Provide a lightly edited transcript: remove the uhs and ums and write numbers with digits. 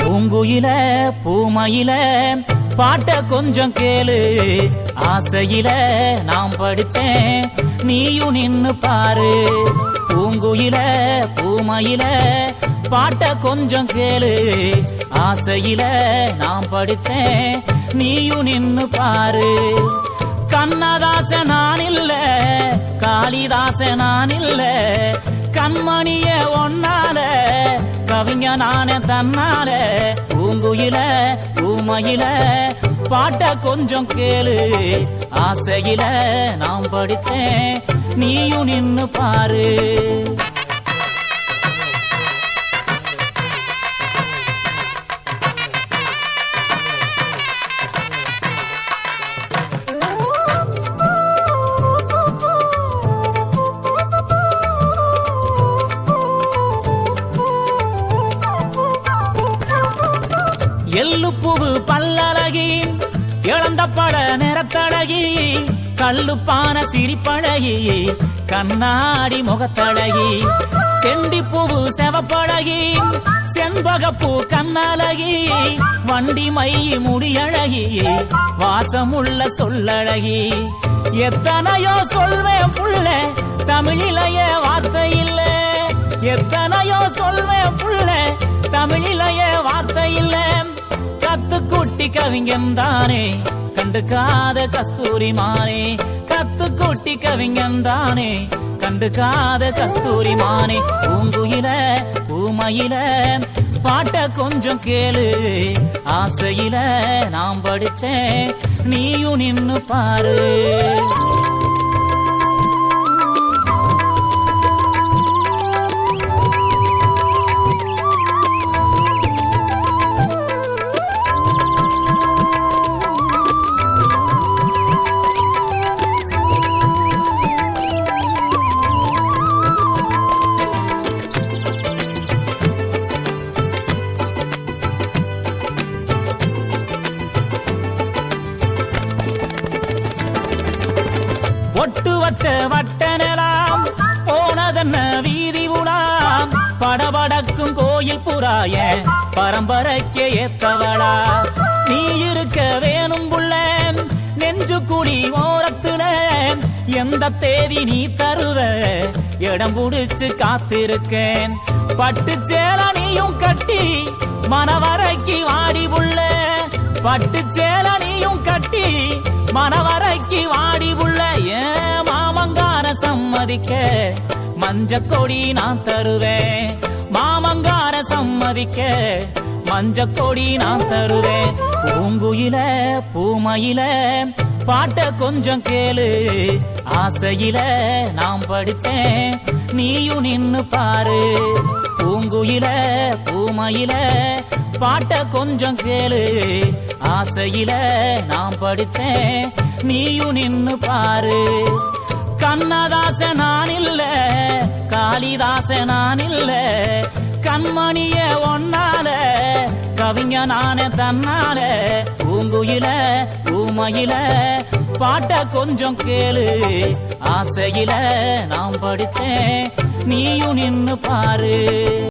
பூங்குயில பூமயில பாட்ட கொஞ்சம் கேளு, ஆசையில நாம் படிச்சேன் நீயும் நின்னு பாரு. பூங்குயில பூமயில பாட்ட கொஞ்சம் கேளு, ஆசையில நாம் படிச்சேன் நீயும் நின்னு பாரு. கண்ணதாச நான் இல்ல, காளிதாச நான் இல்ல, கண்மணிய ஒன்னால கவிஞ நானே தன்னால. பூங்குயில பூமயில பாட்ட கொஞ்சம் கேளு, ஆசையில நாம் படிச்சேன் நீயும் நின்னு பாரு. எள்ளுப்பூவு பல்லழகி, இழந்த பட நிறத்தழகி, கல்லுப்பான சிரிப்பழகி, கண்ணாடி முகத்தழகி, செண்டிப்பூவு செவப்பழகி, செண்பகப்பூ கண்ணழகி, வண்டி மை முடியழகி, வாசமுள்ள சொல்லழகி. எத்தனையோ சொல்வேன் புள்ள, தமிழிலேயே வார்த்தை இல்ல. எத்தனையோ சொல்வேன் புள்ள, தமிழிலேயே வார்த்தை இல்ல. கத்துக்குட்டி கவிஞன் தானே கண்டுக்காத கஸ்தூரி மானே, கத்துக்குட்டி கவிஞன் தானே கண்டுக்காத கஸ்தூரி மானே. பூங்குயில பூமயில பாட்ட கொஞ்சம் கேளு, ஆசையில நாம் படிச்சேன் நீயும் நின்னு பாரு. ஒட்டு வச்ச வட்டனலாம் போனதென்ன வீதி உலாம், படபடக்கும் கோயில் புறாய பரம்பரைக்கு ஏத்தவளா. நீ இருக்க வேணும் புள்ள நெஞ்சு குடி ஓரத்துல, எந்த தேதி நீ தருவ இடம் புடிச்சு காத்திருக்கேன். பட்டு சேல நீயும் கட்டி மனவரைக்கு வாடி புள்ள, பட்டு சேல நீயும் கட்டி மனவரைக்கு வாடி புள்ள. ஏன் மாமங்கார சம்மதிக்க மஞ்ச கொடி நான் தருவேன், மாமங்கார சம்மதிக்க மஞ்ச கொடி நான் தருவேன். பூங்குயில பூமயில பாட்ட கொஞ்சம் கேளு, ஆசையில நாம் படிச்சேன் நீயும் நின்னு பாரு. பூங்குயில பூமயில பாட்ட கொஞ்சம் கேளு, ஆசையில நாம் படிச்சேன் நீயும் நின்னு பாரு. கண்ணதாச நான் இல்ல, காளிதாச நான் இல்ல, கண்மணிய ஒன்னால கவிஞ நானே தன்னால. பூங்குயில பூமயில பாட்ட கொஞ்சம் கேளு, ஆசையில நாம் படிச்சேன் நீயும் நின்னு பாரு.